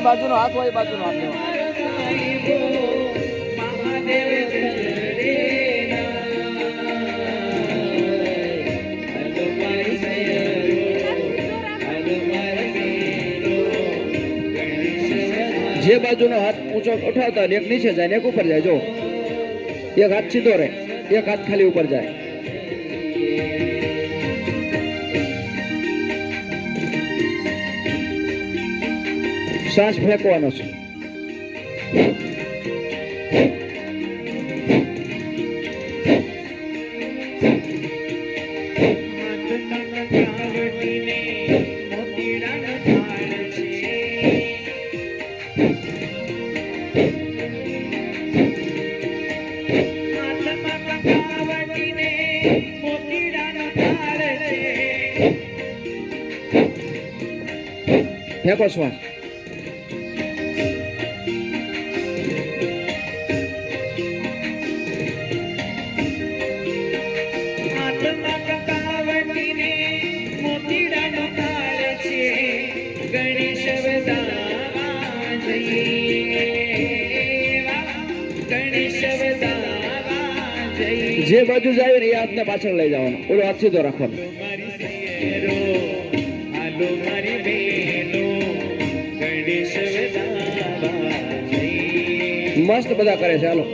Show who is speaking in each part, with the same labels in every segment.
Speaker 1: બાજુનો હાથ હોય એ બાજુનો હાથ લેવાનો. જે બાજુનો હાથ ઊંચો ઉઠાવતા એક નીચે જાય ને એક ઉપર જાય. જો એક હાથ સીધો રહે, એક હાથ ખાલી ઉપર જાય. શ્વાસ ફેંકવાનો છે. ફેંકો શ્વાસ. જે બાજુ જાય ને એ હાથને પાછળ લઈ જવાનો, ઓલો હાથ સીધો રાખવાનો. મસ્ત બધા કરે છે. હાલો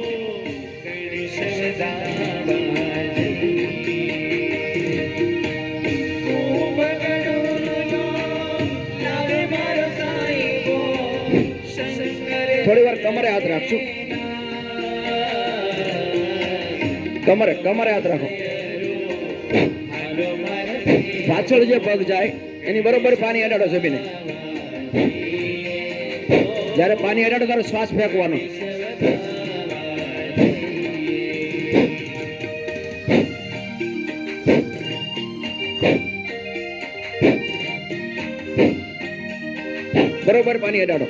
Speaker 1: થોડી વાર કમરે હાથ રાખશું. કમરે હાથ રાખો. પાછળ જે પગ જાય એની બરોબર પાણી અડાડો જમીને. જયારે પાણી અડાડો ત્યારે શ્વાસ ફેંકવાનો. બરોબર પાણી અડાડો.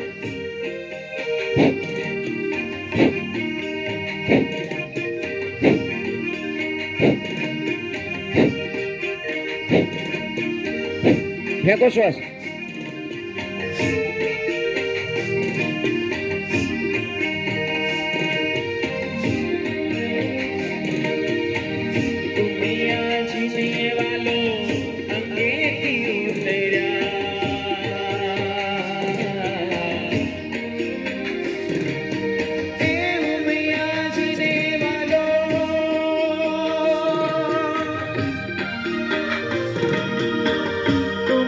Speaker 1: ફેંકો શ્વાસ.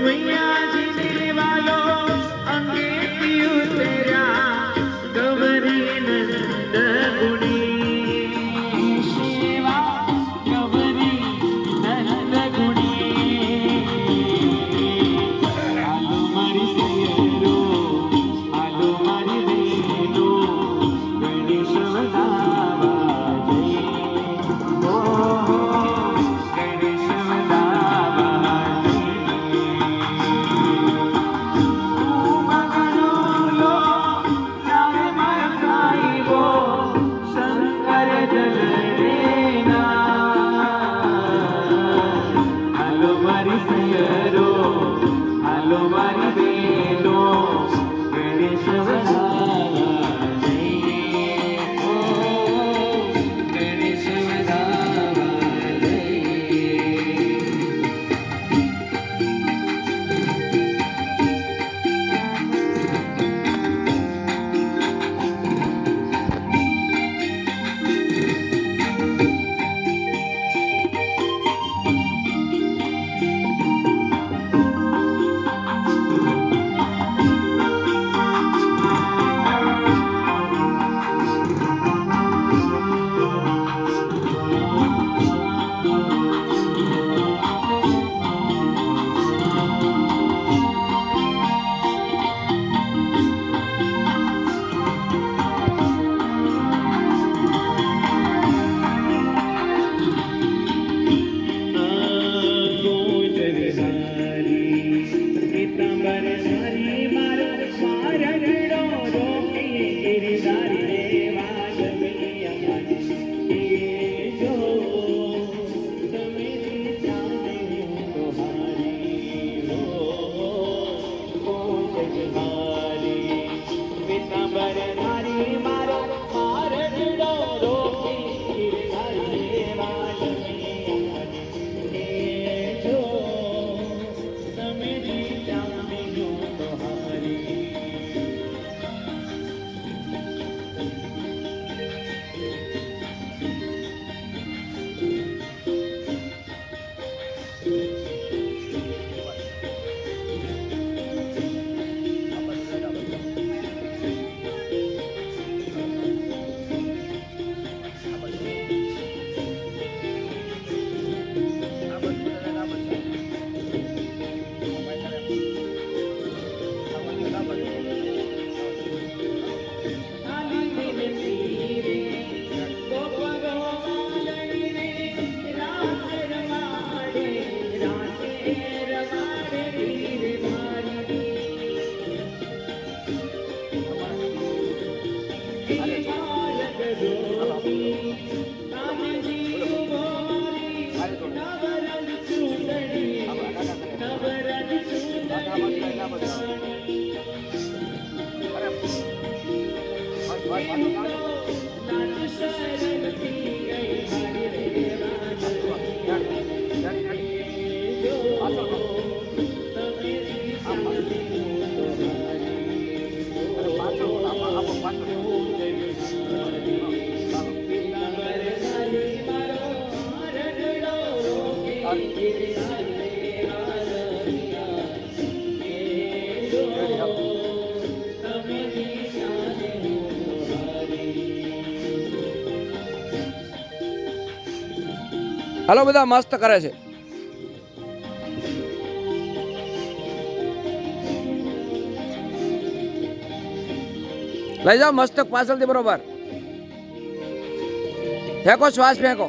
Speaker 2: मैया जी
Speaker 1: હાલો બધા મસ્ત કરે છે. લઈ જાઓ મસ્તક પાછળથી બરોબર. ફેંકો શ્વાસ ફેંકો.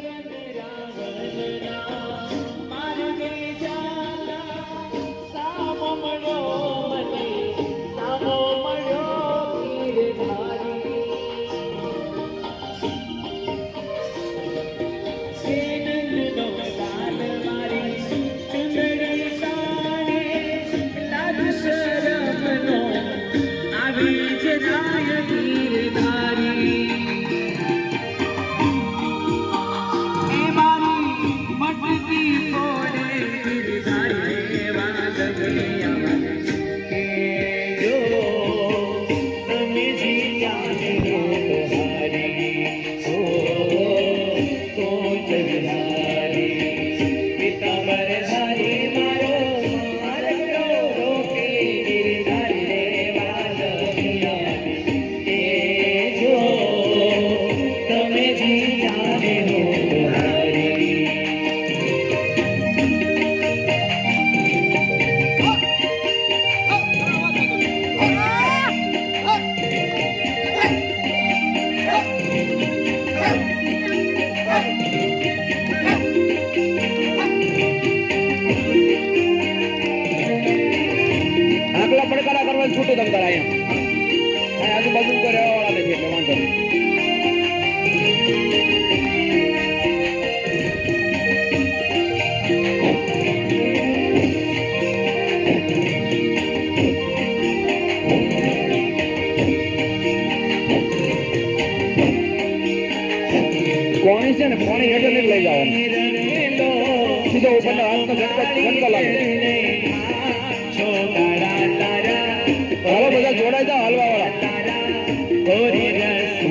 Speaker 1: છૂટું તમ તારા અહીંયા આજુબાજુ કોઈ રહેવા વાળા નથી એટલે વાંધો નહીં. કોણી છે ને કોણી હેઠળ નહીં લઈ જવાનું, સીધો ઉપરના હાથનો ઝટકો લાગે. હાલો બધા જોડાઈ જાઓ હાલવા વાળા.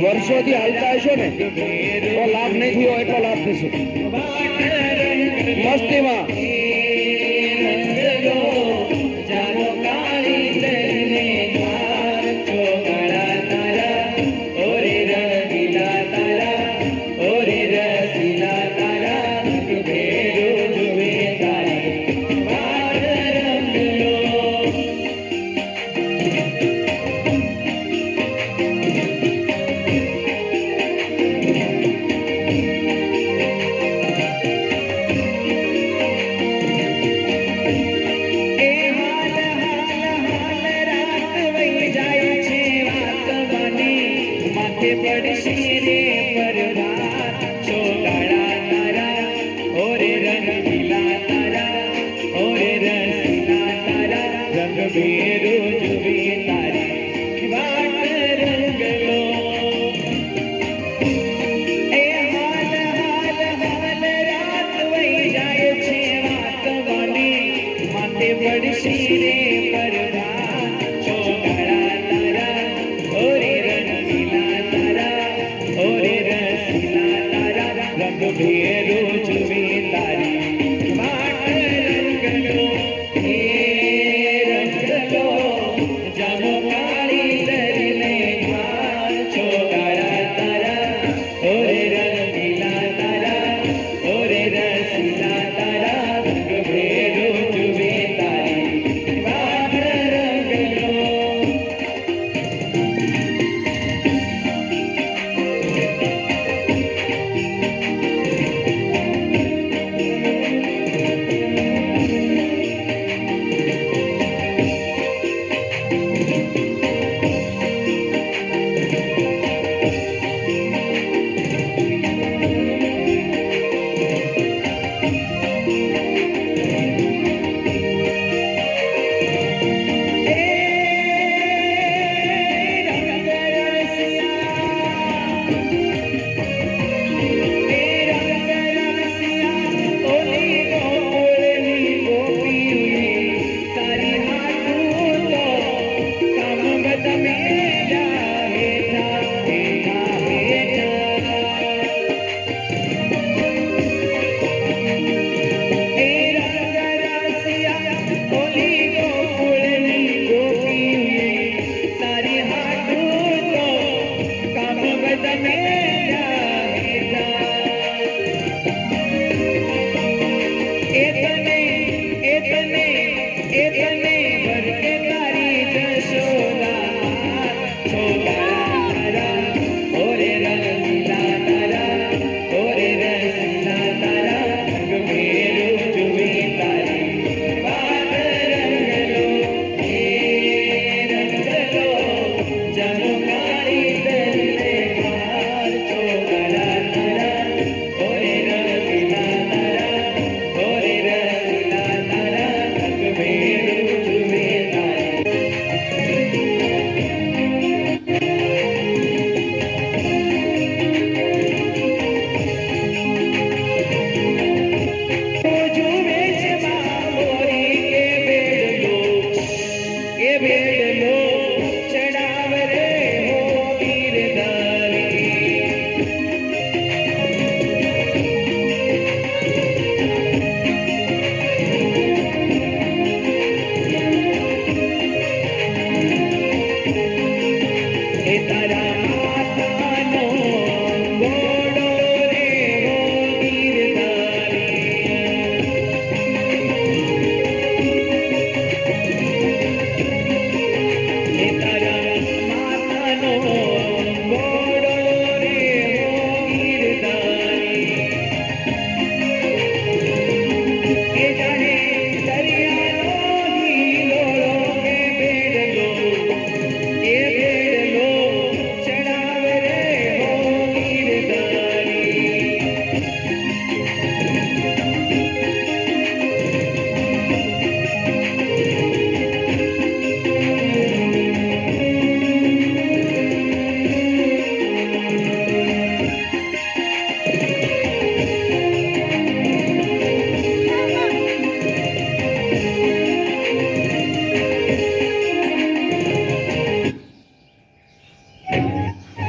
Speaker 1: વર્ષોથી હાલતા હશો ને તો લાભ નહીં થયો એટલો લાભ થશે મસ્તીમાં. Oh,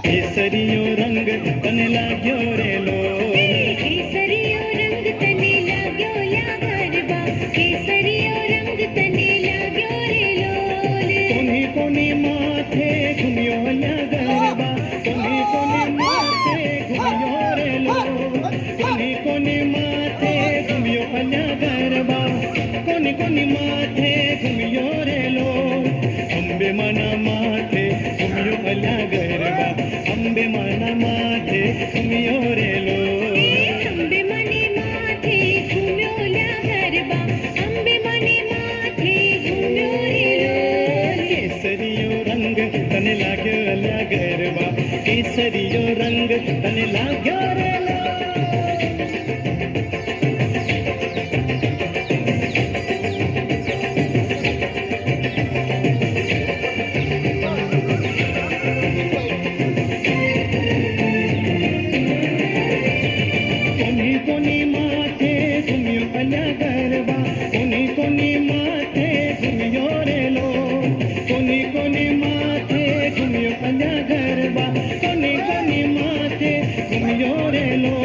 Speaker 2: केसरियो रंग तने लाग्यो रे लो
Speaker 3: केसरियो रंग तने लाग्यो या गरबा केसरियो रंग तने लाग्यो रे लोल
Speaker 2: कोनी कोनी माथे घुमियो या गरबा कोनी कोनी माथे घुमियो रे लो कोनी कोनी माथे घुमियो या गरबा कोनी कोनी माथे घुमियो रे लो अंबे मना माथे घुमियो या गरबा अंबे मना माथे घुमियो रे लो
Speaker 3: अंबे मने माथे घुम्यो ल्या गरबा अंबे मने माथे घुम्यो रे लोल
Speaker 2: केसरियो रंग तने लाग्यो ल्या गरबा केसरियो रंग तने लाग्यो रे लो कोनी माथे घुमियो अल्या गरबा कोनी कोनी माथे घुमियो रे लो कोनी कोनी माथे घुमियो अल्या गरबा कोनी कोनी माथे घुमियो रे लो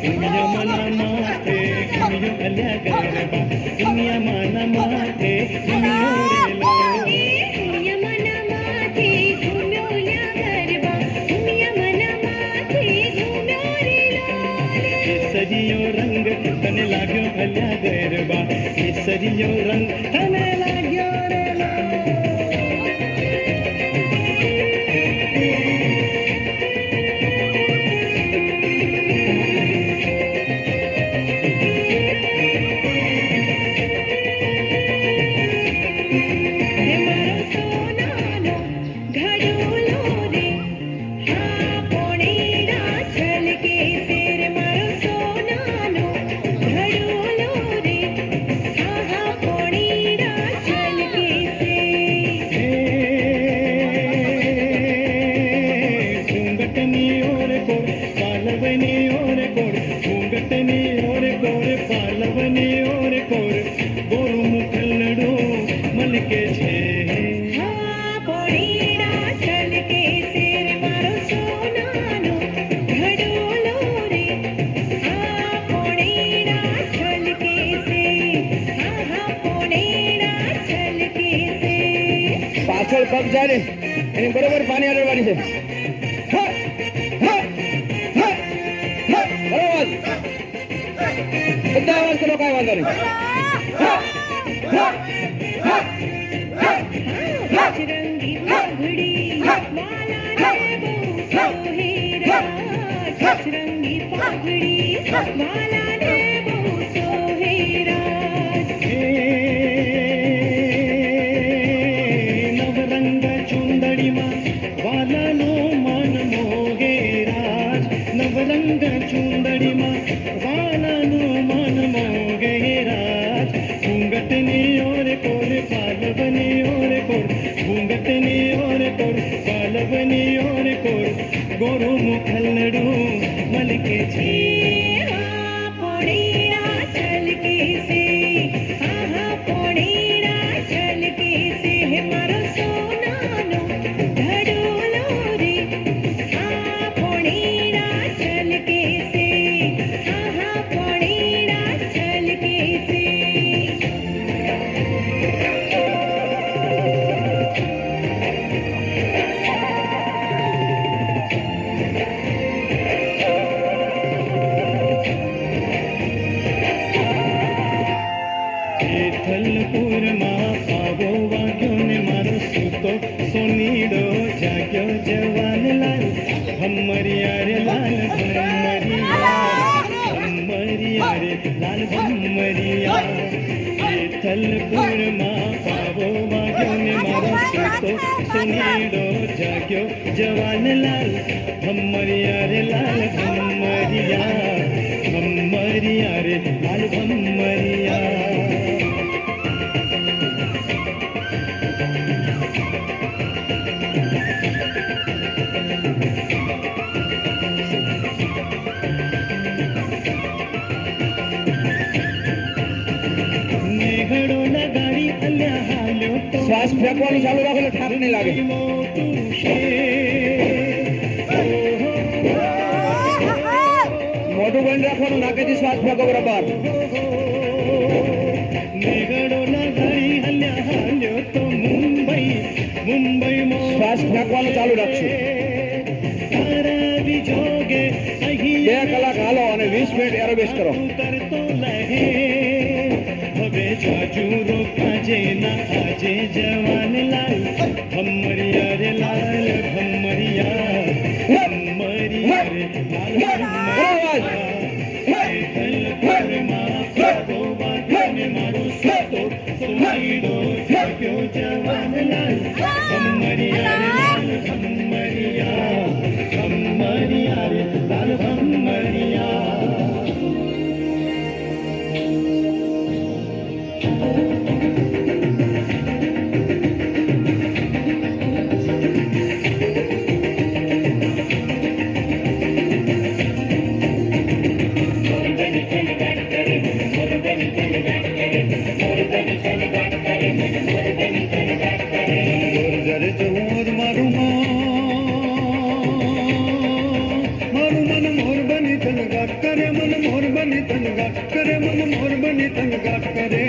Speaker 2: दुनिया मना माथे घुमियो अल्या गरबा दुनिया मना माथे घुमियो रे लो
Speaker 3: दुनिया मना माथे घुम्यो ल्या गरबा दुनिया मना माथे घुम्यो रे लोल
Speaker 2: केसरियो रंग तने लाग्यो अल्या गरबा केसरियो रंग तने लाग्यो रे लो
Speaker 3: हे मारो सोनानो घड़ोलो रे हाँ पोणीड़ा छलके से रे मारो सोनानो घड़ोलो रे हाँ हाँ पोणीड़ा छलके से
Speaker 2: घूंघटनी और कोर पालवनी और कोर घूंघटनी और कोर पालवनी और कोर गोरु मुखलड़ो मलके छे
Speaker 3: हाँ पोणीड़ा छलके से रे मारो सोनानो घड़ोलो रे हाँ पोणीड़ा छलके से हाँ हाँ पोणीड़ा छलके से
Speaker 1: પાછળ પગ જાય ને એની બરોબર પાણી આગળ વાળી છે હા शुद्ध आवाज करो काय वांधो नहीं
Speaker 3: बजरंगी पगड़ी वाला ने वो सोहेरा बजरंगी पगड़ी वाला ने वो सोहेरा
Speaker 2: નવરંગ ચુંદડીમાં વાલાનો મન મોગેરાજ નવરંગ ચુંદડીમાં વાલાનો મન મોગેરાજ ઘૂંઘટની ઓર કોર પાલવની ઓર કોર ઘૂંઘટની ઓર કોર પાલવની ઓર કોર ગોરુ મુખલડું મલકે છે
Speaker 3: પોણીડા ચલકે સે આહા પોણીડા ચલકે સે હે મારો સોનાનો ધડોલો રે આ પોણીડા ચલકે સે આહા પોણીડા ચલકે સે
Speaker 2: જેઠલપુરમાં પાવો વાગ્યો ને મારો સૂતો સોનીડો જાગ્યો જવાનલાલ ભમરિયા રે લાલ ભમરિયા ભમરિયા રે લાલ ભમરિયા જેઠલપુરમાં પાવો વાગ્યો ને મારો સૂતો સોનીડો જાગ્યો જવાનલાલ ભમરિયા રે લાલ ભમરિયા ભમરિયા રે લાલ ભમરિયા નેહડો લગાડી અલ્યા હાલ્યો તો
Speaker 1: શ્વાસ ફેંકવાનું ચાલુ રાખો એટલે ઠાક નહીં લાગે
Speaker 2: મોટું શેર
Speaker 1: મોઢું બંધ રાખવાનું નાકેથી શ્વાસ ફેંકો બરાબર
Speaker 2: નેહડો લગાડી અલ્યા હાલ્યો તો મુંબઈ મુંબઈમાં
Speaker 1: શ્વાસ ફેંકવાનું ચાલુ રાખશું
Speaker 2: તારા વિજોગે
Speaker 1: 2 કલાક હાલો અને 20 મિનિટ એરોબિક્સ કરો
Speaker 2: કરતો લહે હવે જાજુ રોકાજે ના આજે જવાનલાલ ભમરિયા રે લાલ ભમરિયા ભમરિયા રે લાલ ભમરિયા જેઠલપુરમાં પાવો વાગ્યો ને મારો સૂતો સોનીડો જાગ્યો જવાનલાલ ભમરિયા રે લાલ ભમરિયા ભમરિયા રે લાલ ભમરિયા જરે ચોર મારું મન મોર બની તન ગાટ કરે મન મોર બની તન ગાટ કરે મન મોર બની તન ગાટ કરે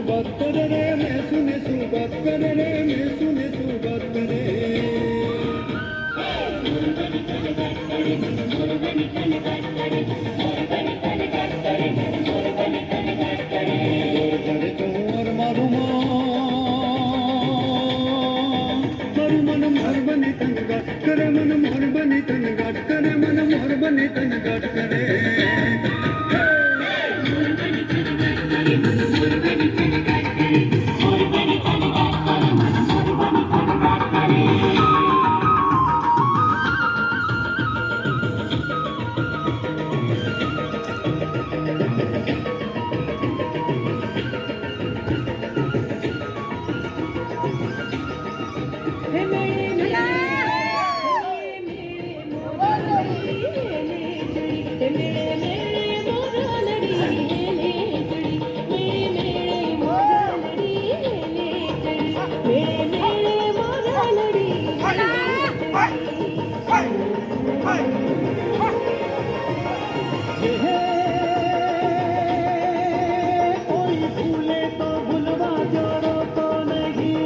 Speaker 2: बात करे रे मैं सुने सु बात करे रे मैं सुने सु बात करे मन मोर बनी तन गाट करे मन मोर बनी तन गाट करे मन मोर बनी तन गाट करे हे कोई भूले तो भूलवा जोड़ो तो नहीं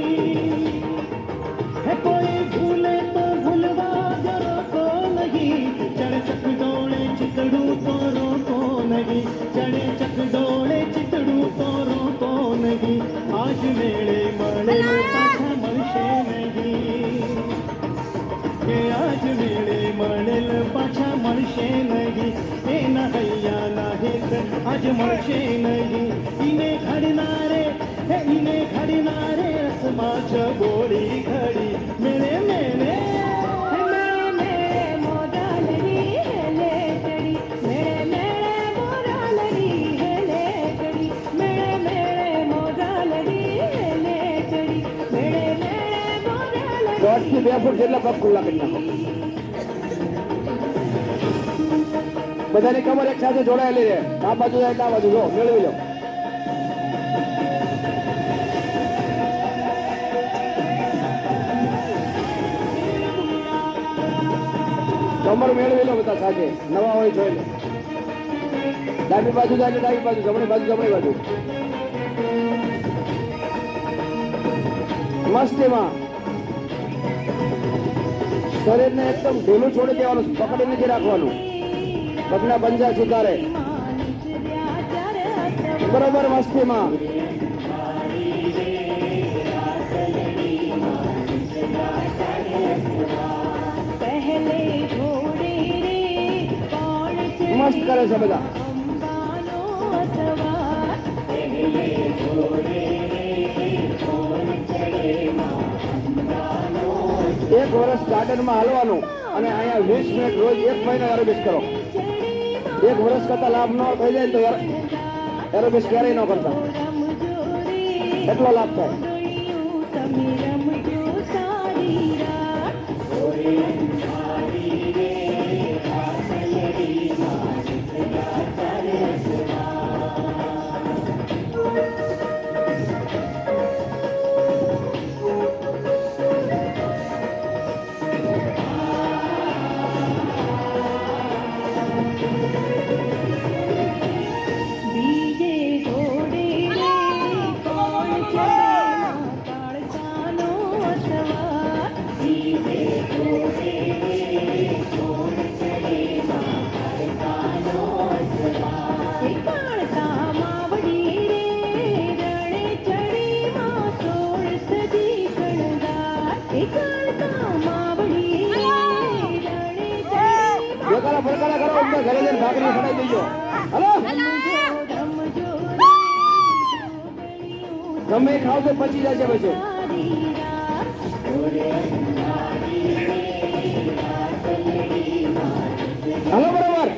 Speaker 2: है, कोई भूले तो भूलवा जोड़ो तो नहीं, चढ़ चक दौड़े चितड़ू तो रोको नहीं, चढ़े चक दौड़े चितड़ू तो रोको नहीं, आज मेरे मड़े पाछा મળશે નહીં, કે આજ મેળે મળેલ પાછા મળશે નહીં, એના હૈયાના હેત આજ મળશે નહીં, ઈને ઘડનારે રસમાં ચબોળી ઘડી મેળે મેળે
Speaker 1: દોઢ થી 2 ફૂટ જેટલા પગ ખુલ્લા કરી નાખો. બધાની કમર એક સાથે જોડાયેલી છે. આ બાજુ જાય એટલે આ બાજુ જો મેળવી લો. કમર મેળવી લો બધા સાથે. નવા હોય જોઈ લો. ડાબી બાજુ જાય એટલે ડાબી બાજુ, જમણી બાજુ જમણી બાજુ. મસ્તીમાં શરીરને એકદમ ઢીલું છોડી દેવાનું, પકડી નથી રાખવાનું. પગના પંજા સુધારે બરોબર. મસ્તીમાં મસ્ત કરે છે બધા. એક વર્ષ ગાર્ડનમાં હાલવાનું અને અહીંયા 20 મિનિટ રોજ 1 મહિનો એરોબિક્સ કરો. 1 વર્ષ કરતા લાભ ન થઈ જાય તો એરોબિક્સ ક્યારેય ન કરતા, એટલો લાભ થાય. ફરકારા કરો, અંદર ઘરે જઈને ભાખરી ખડાઈ દેજો. હલો, ગમે એ ખાવ તો પચી જશે પછી. હલો, બરોબર.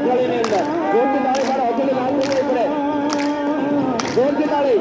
Speaker 1: હથેળીની અંદર. જોરથી તાળી પાડો, હથેળી લાલ થઈ પડે. જોરથી તાળી.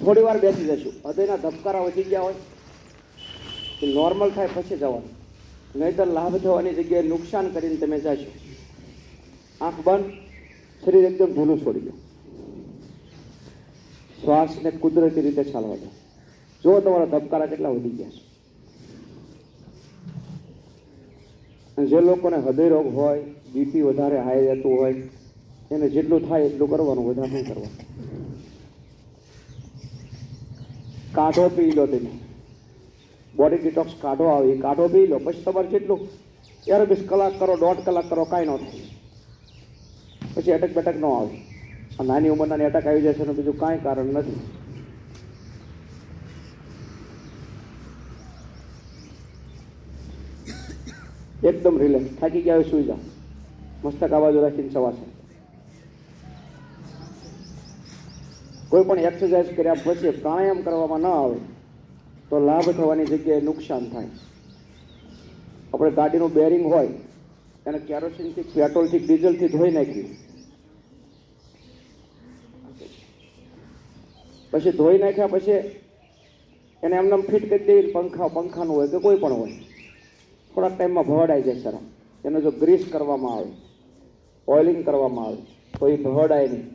Speaker 1: થોડી વાર બેસી જશું. હૃદયના ધબકારા વધી ગયા હોય તો નોર્મલ થાય પછી જવાનું, નહીંતર લાભ થવાની જગ્યાએ નુકસાન કરીને તમે જશો. આંખ બંધ, શરીર એકદમ ઢીલું છોડી દો. શ્વાસને કુદરતી રીતે ચાલવા દો. જો તમારા ધબકારા કેટલા વધી ગયા છે. અને જે લોકોને હૃદય રોગ હોય, બીપી વધારે હાઈ જતું હોય, એને જેટલું થાય એટલું કરવાનું, વધારે નહીં કરવાનું. કાઢો પી લો, તમે બોડી ડિટોક્સ કાઢો આવે એ કાઢો પી લો. પછી તમારે જેટલું એરોબિક્સ કલાક કરો, 1.5 કલાક કરો, કાંઈ ન થાય. પછી એટેક બેટેક ન આવે. આ નાની ઉંમરના એટેક આવી જાય છે એનું બીજું કાંઈ કારણ નથી. એકદમ રિલેક્સ. થાકી ગયા હોય સુઈ જાઓ, મસ્તક આ બાજુ રાખીને સવાશે. કોઈ પણ એક્સરસાઇઝ કર્યા પછી પ્રાણાયામ કરવામાં ન આવે તો લાભ થવાની જગ્યાએ નુકસાન થાય. આપણે ગાડીનું બેરિંગ હોય એને કેરોસીનથી, પેટ્રોલથી, ડીઝલથી ધોઈ નાખ્યું, પછી ધોઈ નાખ્યા પછી એને એમને ફિટ કરી દેવી. પંખાનું હોય કે કોઈ પણ હોય, થોડાક ટાઈમમાં ભવડાઈ જાય સર. એનો જો ગ્રીસ કરવામાં આવે, ઓઇલિંગ કરવામાં આવે તો એ ભવડાય નહીં.